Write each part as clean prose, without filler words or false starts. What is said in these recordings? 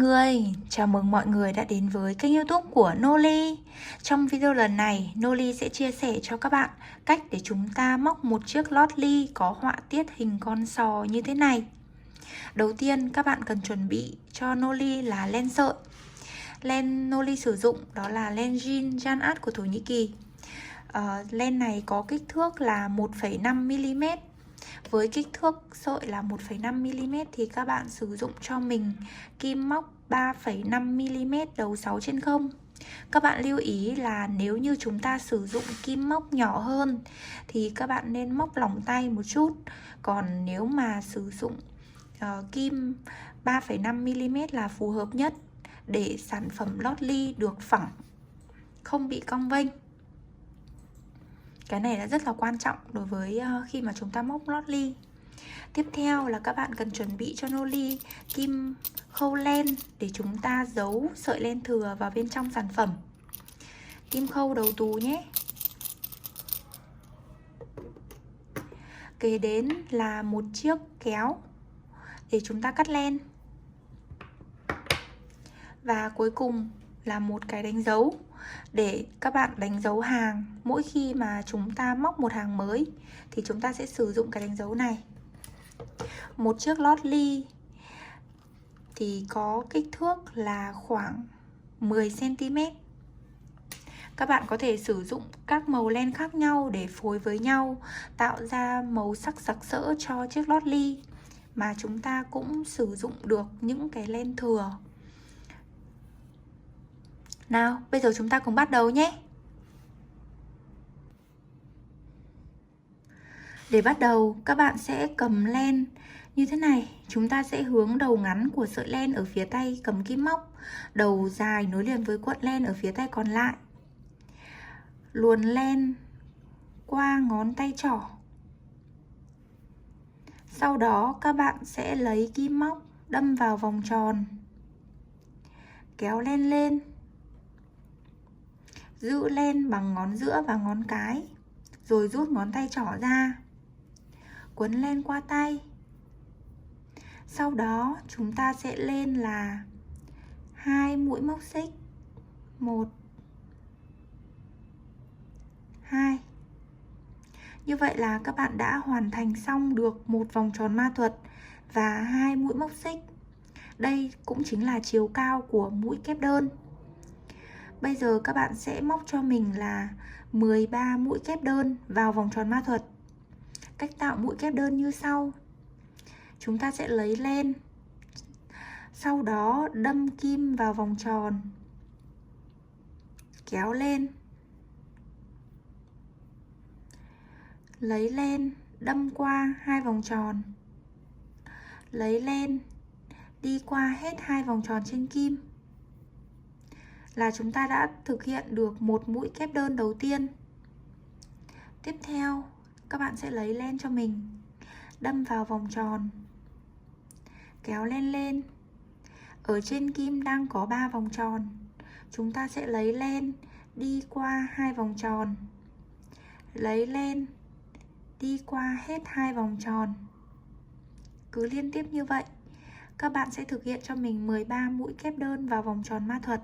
người, chào mừng mọi người đã đến với kênh YouTube của Noli. Trong video lần này, Noli sẽ chia sẻ cho các bạn cách để chúng ta móc một chiếc lót ly có họa tiết hình con sò như thế này. Đầu tiên, các bạn cần chuẩn bị cho Noli là len sợi. Len Noli sử dụng đó là len jean Janat của Thổ Nhĩ Kỳ. Len này có kích thước là 1,5mm. Với kích thước sợi là 1,5mm thì các bạn sử dụng cho mình kim móc 3,5mm đầu 6/0. Các bạn lưu ý là nếu như chúng ta sử dụng kim móc nhỏ hơn thì các bạn nên móc lỏng tay một chút. Còn nếu mà sử dụng kim 3,5mm là phù hợp nhất để sản phẩm lót ly được phẳng, không bị cong vênh. Cái này là rất là quan trọng đối với khi mà chúng ta móc lót ly. Tiếp theo là các bạn cần chuẩn bị cho Noli kim khâu len để chúng ta giấu sợi len thừa vào bên trong sản phẩm. Kim khâu đầu tù nhé. Kế đến là một chiếc kéo để chúng ta cắt len. Và cuối cùng là một cái đánh dấu để các bạn đánh dấu hàng. Mỗi khi mà chúng ta móc một hàng mới thì chúng ta sẽ sử dụng cái đánh dấu này. Một chiếc lót ly thì có kích thước là khoảng 10cm. Các bạn có thể sử dụng các màu len khác nhau để phối với nhau, tạo ra màu sắc sặc sỡ cho chiếc lót ly. Mà chúng ta cũng sử dụng được những cái len thừa. Nào, bây giờ chúng ta cùng bắt đầu nhé. Để bắt đầu, các bạn sẽ cầm len như thế này. Chúng ta sẽ hướng đầu ngắn của sợi len ở phía tay cầm kim móc, đầu dài nối liền với cuộn len ở phía tay còn lại. Luồn len qua ngón tay trỏ. Sau đó các bạn sẽ lấy kim móc đâm vào vòng tròn, kéo len lên, giữ len bằng ngón giữa và ngón cái, rồi rút ngón tay trỏ ra, quấn len qua tay. Sau đó chúng ta sẽ lên là 2 mũi móc xích, 1, 2. Như vậy là các bạn đã hoàn thành xong được một vòng tròn ma thuật và 2 mũi móc xích. Đây cũng chính là chiều cao của mũi kép đơn. Bây giờ các bạn sẽ móc cho mình là 13 mũi kép đơn vào vòng tròn ma thuật. Cách tạo mũi kép đơn như sau. Chúng ta sẽ lấy len, sau đó đâm kim vào vòng tròn, kéo lên, lấy len đâm qua 2 vòng tròn, lấy len đi qua hết 2 vòng tròn trên kim. Là chúng ta đã thực hiện được một mũi kép đơn đầu tiên. Tiếp theo, các bạn sẽ lấy len cho mình, đâm vào vòng tròn, kéo len lên. Ở trên kim đang có 3 vòng tròn. Chúng ta sẽ lấy len đi qua 2 vòng tròn, lấy len đi qua hết 2 vòng tròn. Cứ liên tiếp như vậy, các bạn sẽ thực hiện cho mình 13 mũi kép đơn vào vòng tròn ma thuật.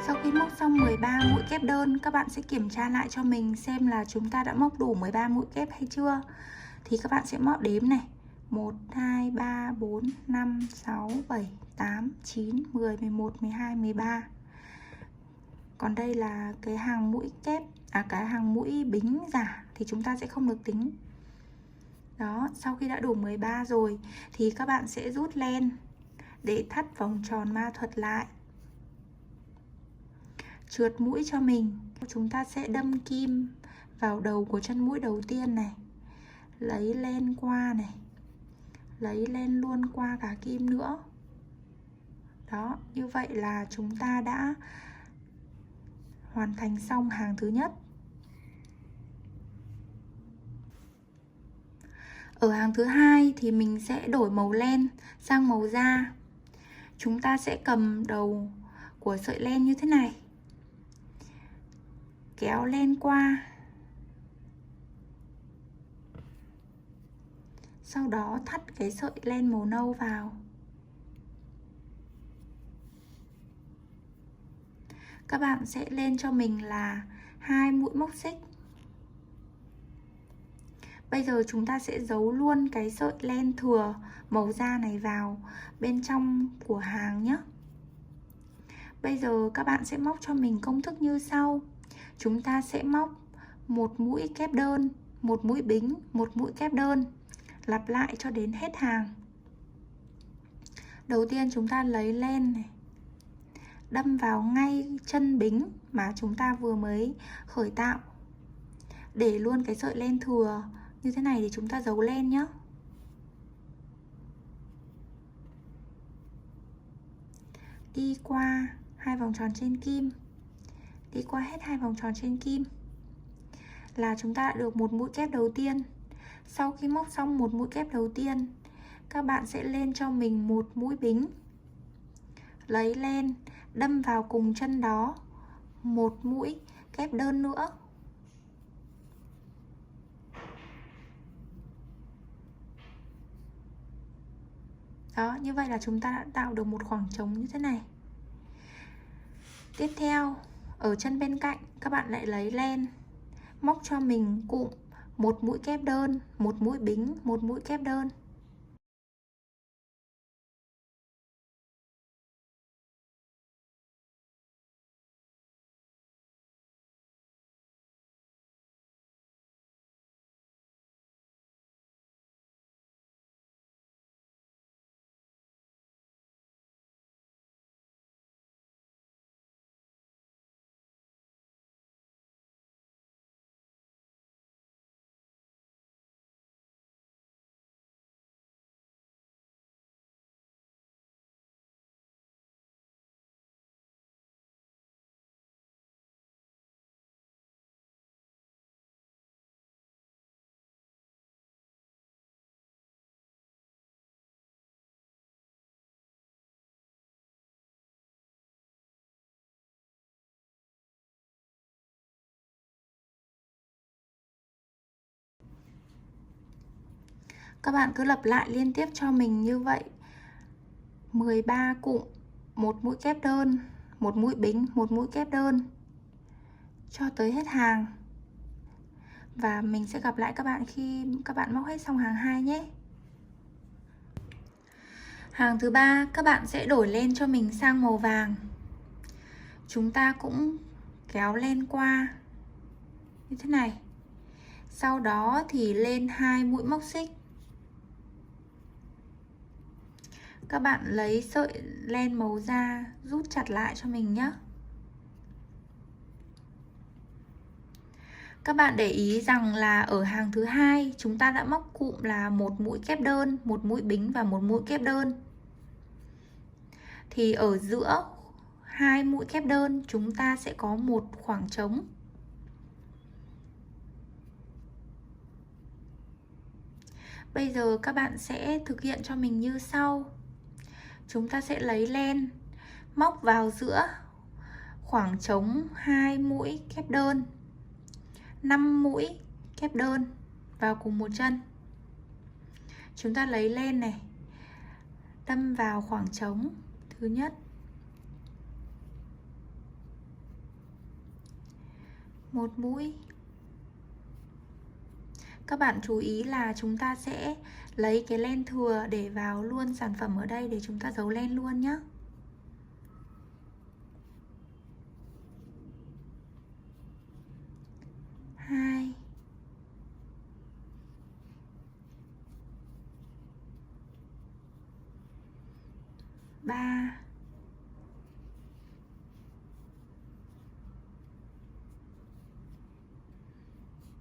Sau khi móc xong 13 mũi kép đơn, các bạn sẽ kiểm tra lại cho mình xem là chúng ta đã móc đủ 13 mũi kép hay chưa. Thì các bạn sẽ móc đếm này: 1, 2, 3, 4, 5, 6, 7, 8, 9, 10, 11, 12, 13. Còn đây là cái hàng mũi kép, cái hàng mũi bính giả thì chúng ta sẽ không được tính. Đó, sau khi đã đủ 13 rồi thì các bạn sẽ rút len để thắt vòng tròn ma thuật lại. Trượt mũi cho mình. Chúng ta sẽ đâm kim vào đầu của chân mũi đầu tiên này. Lấy len qua này. Lấy len luôn qua cả kim nữa. Đó, như vậy là chúng ta đã hoàn thành xong hàng thứ nhất. Ở hàng thứ hai thì mình sẽ đổi màu len sang màu da. Chúng ta sẽ cầm đầu của sợi len như thế này, kéo len qua, sau đó thắt cái sợi len màu nâu vào. Các bạn sẽ lên cho mình là 2 mũi móc xích. Bây giờ chúng ta sẽ giấu luôn cái sợi len thừa màu da này vào bên trong của hàng nhé. Bây giờ các bạn sẽ móc cho mình công thức như sau. Chúng ta sẽ móc một mũi kép đơn, một mũi bính, một mũi kép đơn, lặp lại cho đến hết hàng. Đầu tiên chúng ta lấy len này, đâm vào ngay chân bính mà chúng ta vừa mới khởi tạo. Để luôn cái sợi len thừa như thế này để chúng ta giấu len nhé. Đi qua 2 vòng tròn trên kim, đi qua hết 2 vòng tròn trên kim là chúng ta đã được một mũi kép đầu tiên. Sau khi móc xong một mũi kép đầu tiên, các bạn sẽ lên cho mình một mũi bính, lấy len đâm vào cùng chân đó một mũi kép đơn nữa. Đó, như vậy là chúng ta đã tạo được một khoảng trống như thế này. Tiếp theo, ở chân bên cạnh các bạn lại lấy len, móc cho mình cụm một mũi kép đơn, một mũi bính, một mũi kép đơn. Các bạn cứ lặp lại liên tiếp cho mình như vậy 13 cụm, một mũi kép đơn, một mũi bính, một mũi kép đơn cho tới hết hàng. Và mình sẽ gặp lại các bạn khi các bạn móc hết xong hàng 2 nhé. Hàng thứ 3 các bạn sẽ đổi len cho mình sang màu vàng. Chúng ta cũng kéo len qua như thế này. Sau đó thì lên 2 mũi móc xích. Các bạn lấy sợi len màu da rút chặt lại cho mình nhé. Các bạn để ý rằng là ở hàng thứ 2 chúng ta đã móc cụm là một mũi kép đơn, một mũi bính và một mũi kép đơn. Thì ở giữa 2 mũi kép đơn chúng ta sẽ có một khoảng trống. Bây giờ các bạn sẽ thực hiện cho mình như sau. Chúng ta sẽ lấy len móc vào giữa khoảng trống 2 mũi kép đơn, 5 mũi kép đơn vào cùng một chân. Chúng ta lấy len này đâm vào khoảng trống thứ nhất, một mũi. Các bạn chú ý là chúng ta sẽ lấy cái len thừa để vào luôn sản phẩm ở đây để chúng ta giấu len luôn nhé. Hai, ba,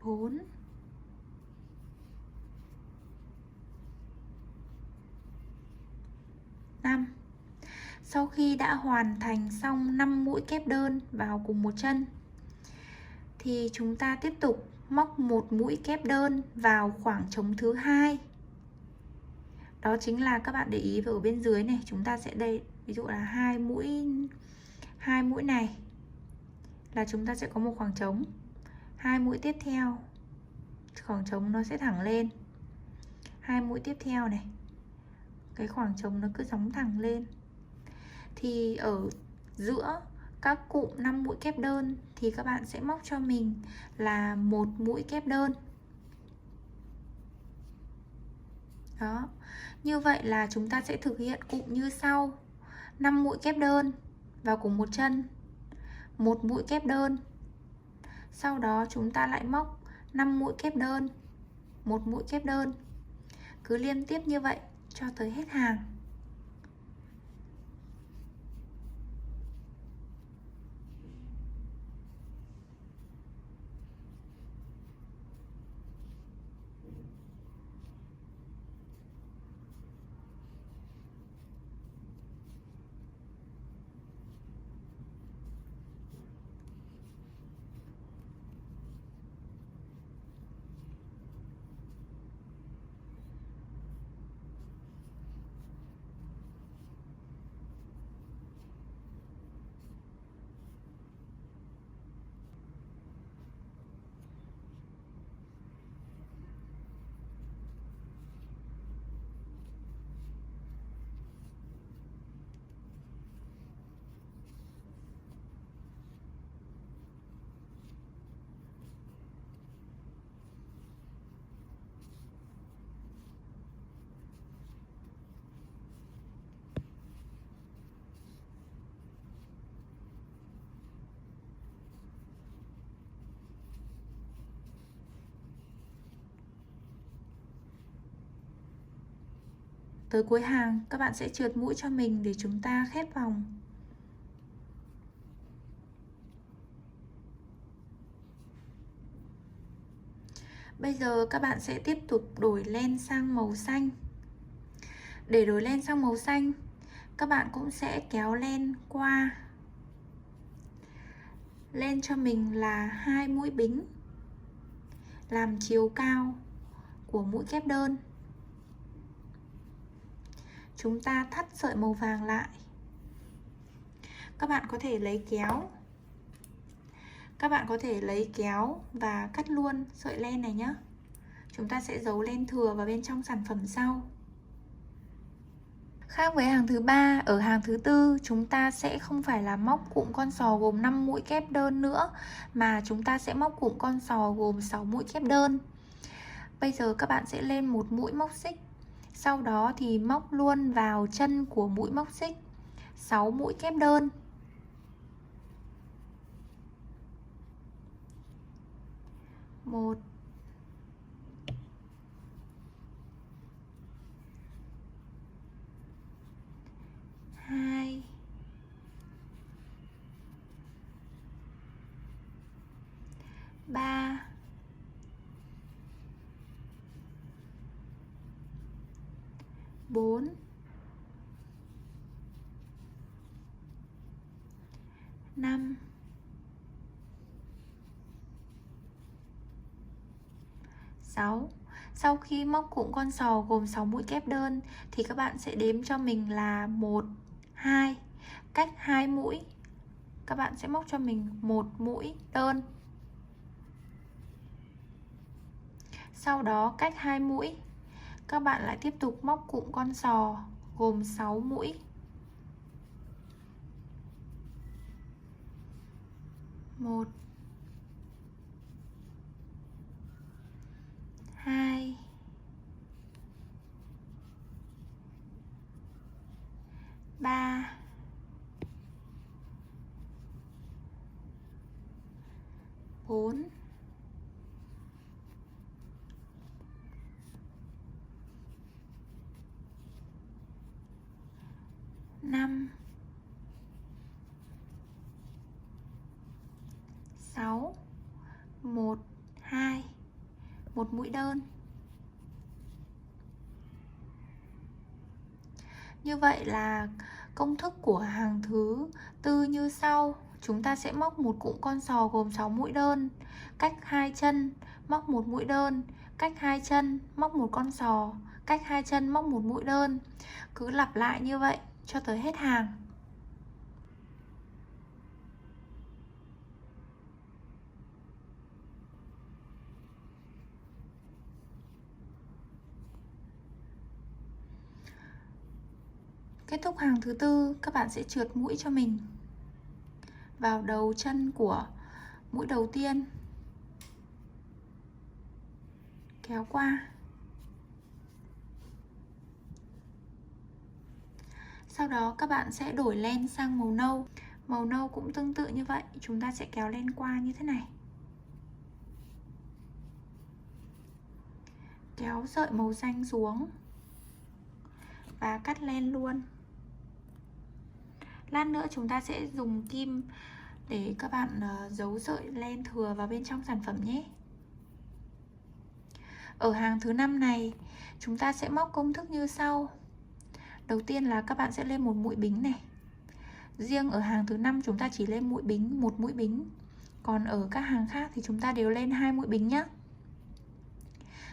bốn, năm. Sau khi đã hoàn thành xong 5 mũi kép đơn vào cùng một chân thì chúng ta tiếp tục móc một mũi kép đơn vào khoảng trống thứ hai. Đó chính là các bạn để ý vào ở bên dưới này, chúng ta sẽ đây ví dụ là hai mũi này là chúng ta sẽ có một khoảng trống. Hai mũi tiếp theo khoảng trống nó sẽ thẳng lên. Hai mũi tiếp theo này, cái khoảng trống nó cứ gióng thẳng lên. Thì ở giữa các cụm 5 mũi kép đơn thì các bạn sẽ móc cho mình là một mũi kép đơn. Đó. Như vậy là chúng ta sẽ thực hiện cụm như sau: 5 mũi kép đơn vào cùng một chân, một mũi kép đơn. Sau đó chúng ta lại móc 5 mũi kép đơn, một mũi kép đơn. Cứ liên tiếp như vậy cho tới hết hàng. Tới cuối hàng các bạn sẽ trượt mũi cho mình để chúng ta khép vòng. Bây giờ các bạn sẽ tiếp tục đổi len sang màu xanh. Để đổi len sang màu xanh, các bạn cũng sẽ kéo len qua. Lên cho mình là 2 mũi bính làm chiều cao của mũi kép đơn. Chúng ta thắt sợi màu vàng lại. Các bạn có thể lấy kéo. Các bạn có thể lấy kéo và cắt luôn sợi len này nhé. Chúng ta sẽ giấu len thừa vào bên trong sản phẩm sau. Khác với hàng thứ ba, ở hàng thứ tư chúng ta sẽ không phải là móc cụm con sò gồm 5 mũi kép đơn nữa, mà chúng ta sẽ móc cụm con sò gồm 6 mũi kép đơn. Bây giờ các bạn sẽ lên một mũi móc xích. Sau đó thì móc luôn vào chân của mũi móc xích 6 mũi kép đơn. Một, hai, ba, bốn, năm, sáu. Sau khi móc cụm con sò gồm 6 mũi kép đơn thì các bạn sẽ đếm cho mình là 1, 2. Cách 2 mũi các bạn sẽ móc cho mình một mũi đơn. Sau đó cách 2 mũi các bạn lại tiếp tục móc cụm con sò gồm 6 mũi. Một, 2, 3, 4, 5, 6, 1, 2, một mũi đơn. Như vậy là công thức của hàng thứ tư như sau. Chúng ta sẽ móc một cụm con sò gồm 6 mũi đơn, cách 2 chân móc một mũi đơn, cách 2 chân móc một con sò, cách 2 chân móc một mũi đơn. Cứ lặp lại như vậy cho tới hết hàng. Kết thúc hàng thứ tư, các bạn sẽ trượt mũi cho mình vào đầu chân của mũi đầu tiên, kéo qua. Sau đó các bạn sẽ đổi len sang màu nâu. Màu nâu cũng tương tự như vậy, chúng ta sẽ kéo len qua như thế này. Kéo sợi màu xanh xuống và cắt len luôn. Lát nữa chúng ta sẽ dùng kim để các bạn giấu sợi len thừa vào bên trong sản phẩm nhé. Ở hàng thứ 5 này, chúng ta sẽ móc công thức như sau. Đầu tiên là các bạn sẽ lên một mũi bính này. Riêng ở hàng thứ 5 chúng ta chỉ lên mũi bính, một mũi bính. Còn ở các hàng khác thì chúng ta đều lên 2 mũi bính nhé.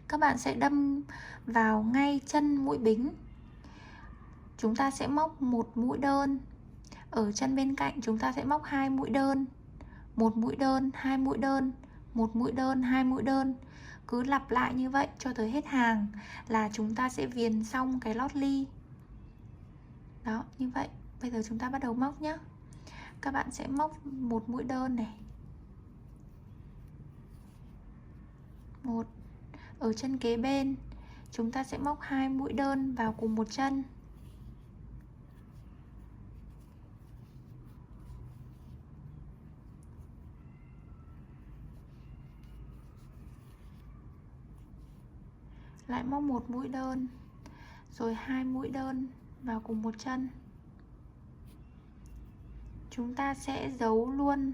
Các bạn sẽ đâm vào ngay chân mũi bính. Chúng ta sẽ móc một mũi đơn. Ở chân bên cạnh chúng ta sẽ móc 2 mũi đơn, một mũi đơn, 2 mũi đơn, một mũi đơn, 2 mũi đơn. Cứ lặp lại như vậy cho tới hết hàng là chúng ta sẽ viền xong cái lót ly. Đó, như vậy. Bây giờ chúng ta bắt đầu móc nhé. Các bạn sẽ móc một mũi đơn này. Một. Ở chân kế bên chúng ta sẽ móc 2 mũi đơn vào cùng một chân. Lại móc một mũi đơn, rồi 2 mũi đơn vào cùng một chân. Chúng ta sẽ giấu luôn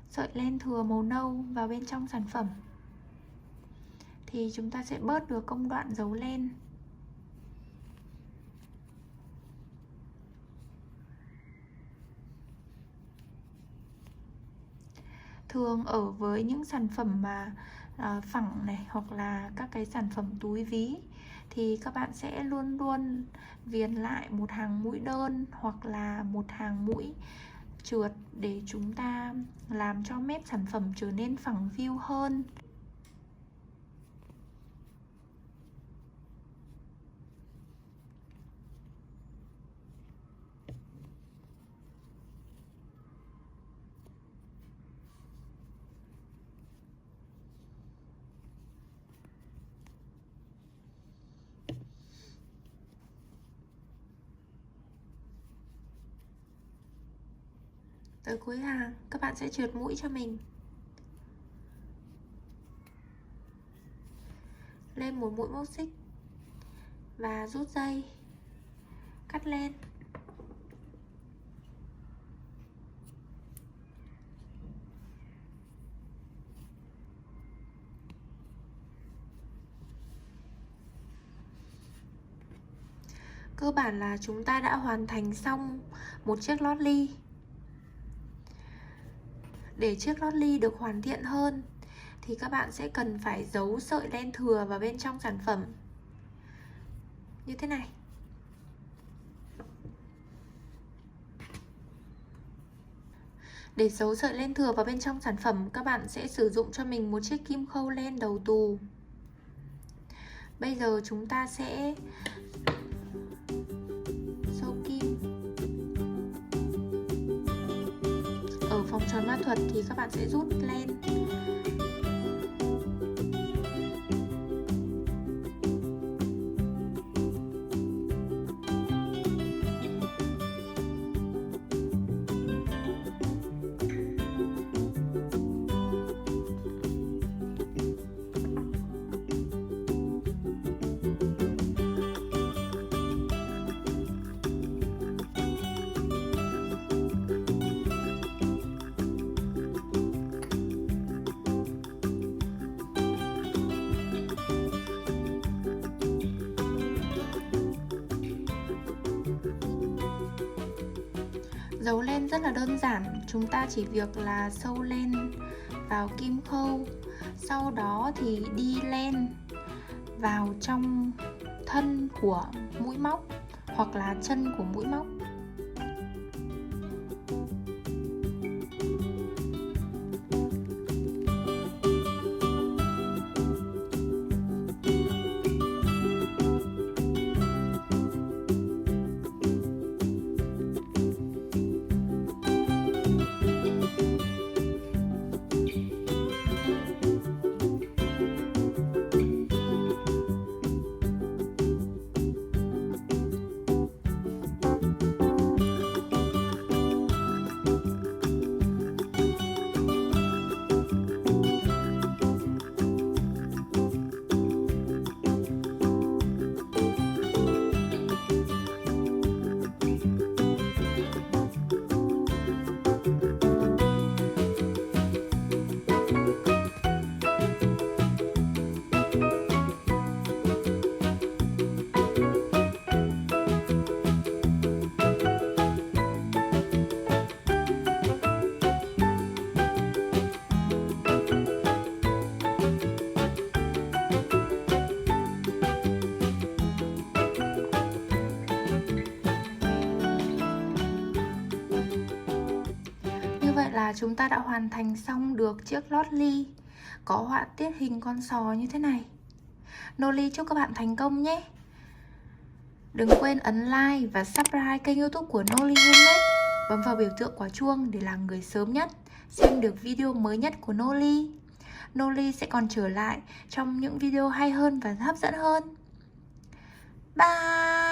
sợi len thừa màu nâu vào bên trong sản phẩm, thì chúng ta sẽ bớt được công đoạn giấu len. Thường ở với những sản phẩm mà phẳng này, hoặc là các cái sản phẩm túi ví, thì các bạn sẽ luôn luôn viền lại một hàng mũi đơn hoặc là một hàng mũi trượt để chúng ta làm cho mép sản phẩm trở nên phẳng view hơn. Tới cuối hàng, các bạn sẽ trượt mũi cho mình. Lên một mũi móc xích và rút dây, cắt len. Cơ bản là chúng ta đã hoàn thành xong một chiếc lót ly. Để chiếc lót ly được hoàn thiện hơn thì các bạn sẽ cần phải giấu sợi len thừa vào bên trong sản phẩm như thế này. Để giấu sợi len thừa vào bên trong sản phẩm, các bạn sẽ sử dụng cho mình một chiếc kim khâu len đầu tù. Bây giờ chúng ta sẽ sâu kim. Ở phòng tròn ma thuật thì các bạn sẽ rút len Giấu len rất là đơn giản, chúng ta chỉ việc là sâu len vào kim khâu, sau đó thì đi len vào trong thân của mũi móc hoặc là chân của mũi móc. Như vậy là chúng ta đã hoàn thành xong được chiếc lót ly có họa tiết hình con sò như thế này. Noli chúc các bạn thành công nhé. Đừng quên ấn like và subscribe kênh YouTube của Noli Handmade. Bấm vào biểu tượng quả chuông để là người sớm nhất xem được video mới nhất của Noli. Noli sẽ còn trở lại trong những video hay hơn và hấp dẫn hơn. Bye!